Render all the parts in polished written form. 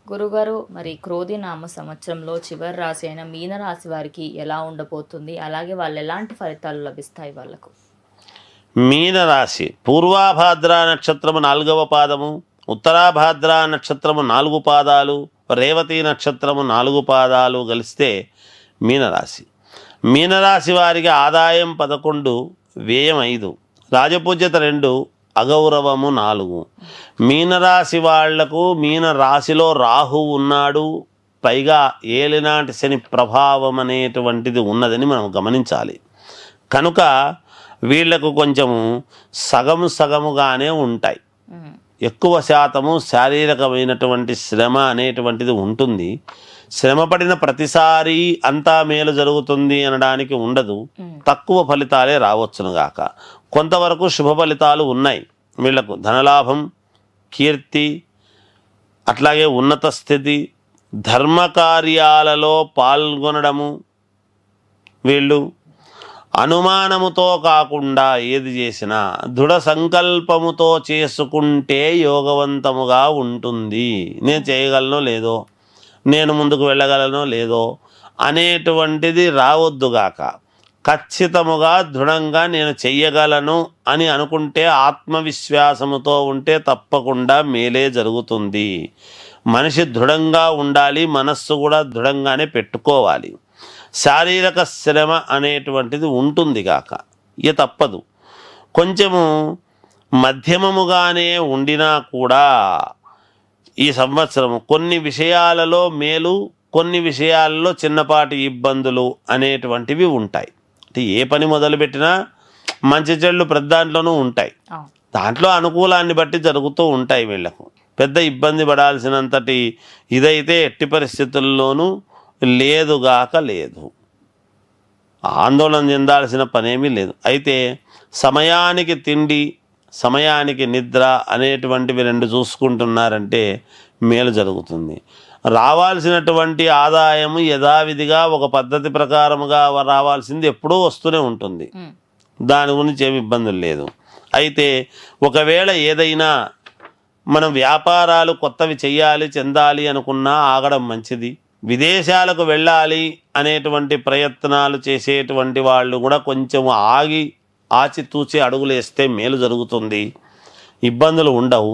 గురుగారు మరి క్రోధి నామ సంవత్సరంలో చివరి రాశి అయిన మీనరాశి వారికి ఎలా ఉండబోతుంది? అలాగే వాళ్ళు ఎలాంటి ఫలితాలు లభిస్తాయి వాళ్ళకు? మీనరాశి పూర్వాభాద్ర నక్షత్రము 4వ పాదము, ఉత్తరాభాద్ర నక్షత్రము 4 పాదాలు, రేవతి నక్షత్రము 4 పాదాలు కలిస్తే మీనరాశి. మీనరాశి వారికి ఆదాయం 11, వ్యయం 5, రాజపూజ్యత 2, అగౌరవము 4. మీనరాశి వాళ్లకు మీనరాశిలో రాహు ఉన్నాడు, పైగా ఏలినాటి శని ప్రభావం అనేటువంటిది ఉన్నదని మనం గమనించాలి. కనుక వీళ్లకు కొంచెము సగముగానే ఉంటాయి. ఎక్కువ శాతము శారీరకమైనటువంటి శ్రమ అనేటువంటిది ఉంటుంది. శ్రమపడిన ప్రతిసారి అంతా మేలు జరుగుతుంది అనడానికి ఉండదు. తక్కువ ఫలితాలే రావచ్చునుగాక. కొంతవరకు శుభ ఫలితాలు ఉన్నాయి వీళ్లకు. ధనలాభం, కీర్తి, అట్లాగే ఉన్నత స్థితి, ధర్మకార్యాలలో పాల్గొనడము, వీళ్ళు అనుమానముతో కాకుండా ఏది చేసినా దృఢ సంకల్పముతో చేసుకుంటే యోగవంతముగా ఉంటుంది. నేను చేయగలనో లేదో, నేను ముందుకు వెళ్ళగలనో లేదో అనేటువంటిది రావద్దుగాక. ఖచ్చితముగా దృఢంగా నేను చెయ్యగలను అని అనుకుంటే, ఆత్మవిశ్వాసముతో ఉంటే తప్పకుండా మేలే జరుగుతుంది. మనిషి దృఢంగా ఉండాలి, మనస్సు కూడా దృఢంగానే పెట్టుకోవాలి. శారీరక శ్రమ అనేటువంటిది ఉంటుంది గాక, ఇక తప్పదు. కొంచెము మధ్యమముగానే ఉండినా కూడా ఈ సంవత్సరము కొన్ని విషయాలలో మేలు, కొన్ని విషయాలలో చిన్నపాటి ఇబ్బందులు అనేటువంటివి ఉంటాయి. అంటే ఏ పని మొదలుపెట్టినా మంచి చెడులు ప్రతి దాంట్లోనూ ఉంటాయి. దాంట్లో అనుకూలాన్ని బట్టి జరుగుతూ ఉంటాయి. వీళ్లకు పెద్ద ఇబ్బంది పడాల్సినంతటి ఇదైతే ఎట్టి పరిస్థితుల్లోనూ లేదుగాక లేదు. ఆందోళన చెందాల్సిన పనేమీ లేదు. అయితే సమయానికి తిండి, సమయానికి నిద్ర అనేటువంటివి 2 చూసుకుంటున్నారంటే మేలు జరుగుతుంది. రావాల్సినటువంటి ఆదాయము యథావిధిగా ఒక పద్ధతి ప్రకారముగా రావాల్సింది ఎప్పుడూ వస్తూనే ఉంటుంది. దాని గురించి ఏమి ఇబ్బందులు లేదు. అయితే ఒకవేళ ఏదైనా మనం వ్యాపారాలు కొత్తవి చెందాలి అనుకున్నా ఆగడం మంచిది. విదేశాలకు వెళ్ళాలి అనేటువంటి ప్రయత్నాలు చేసేటువంటి వాళ్ళు కూడా కొంచెం ఆగి ఆచితూచి అడుగులేస్తే మేలు జరుగుతుంది, ఇబ్బందులు ఉండవు.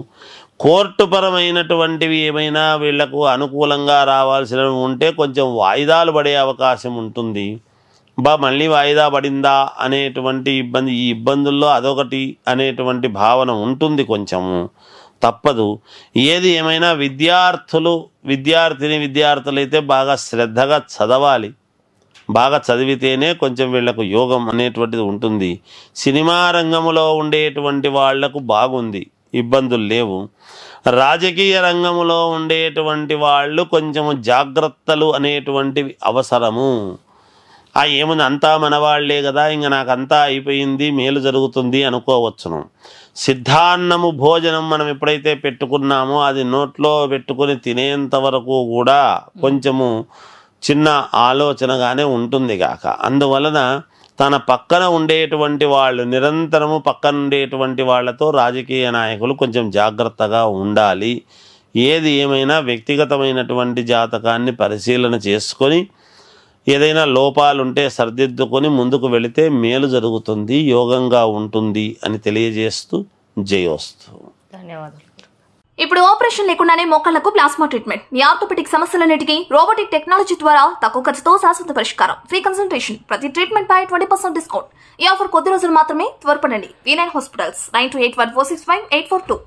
కోర్టుపరమైనటువంటివి ఏమైనా వీళ్లకు అనుకూలంగా రావాల్సినవి ఉంటే కొంచెం వాయిదాలు పడే అవకాశం ఉంటుంది. మళ్ళీ వాయిదా పడిందా అనేటువంటి ఇబ్బంది, ఈ ఇబ్బందుల్లో అదొకటి అనేటువంటి భావన ఉంటుంది. కొంచెము తప్పదు. ఏది ఏమైనా విద్యార్థులైతే బాగా శ్రద్ధగా చదవాలి. బాగా చదివితేనే కొంచెం వీళ్లకు యోగం అనేటువంటిది ఉంటుంది. సినిమా రంగంలో ఉండేటువంటి వాళ్లకు బాగుంది, ఇబ్బందులు లేవు. రాజకీయ రంగంలో ఉండేటువంటి వాళ్ళు కొంచెము జాగ్రత్తలు అనేటువంటివి అవసరము. ఏముంది, అంతా మనవాళ్లే కదా, ఇంక నాకంతా అయిపోయింది, మేలు జరుగుతుంది అనుకోవచ్చును. సిద్ధాన్నము భోజనం మనం ఎప్పుడైతే పెట్టుకున్నామో అది నోట్లో పెట్టుకుని తినేంత వరకు కూడా కొంచెము చిన్న ఆలోచనగానే ఉంటుంది గాక. అందువలన తన పక్కన ఉండేటువంటి వాళ్ళు, నిరంతరము పక్కన ఉండేటువంటి వాళ్ళతో రాజకీయ నాయకులు కొంచెం జాగ్రత్తగా ఉండాలి. ఏది ఏమైనా వ్యక్తిగతమైనటువంటి జాతకాన్ని పరిశీలన చేసుకొని ఏదైనా లోపాలుంటే సరిదిద్దుకొని ముందుకు వెళితే మేలు జరుగుతుంది, యోగంగా ఉంటుంది అని తెలియజేస్తూ జయోస్తు. ధన్యవాదాలు. ఇప్పుడు ఆపరేషన్ లేకుండానే మోకాళ్లకు ప్లాస్మా ట్రీట్మెంట్. మీ ఆర్థోపెడిక్ సమస్యలన్నిటికీ రోబోటిక్ టెక్నాలజీ ద్వారా తక్కువ ఖర్చుతో శాశ్వత పరిష్కారం. Free consultation. ప్రతి ట్రీట్మెంట్ పై 20% డిస్కౌంట్. ఈ ఆఫర్ కొద్ది రోజులు మాత్రమే. త్వరపడండి. V9 hospitals 9281465842.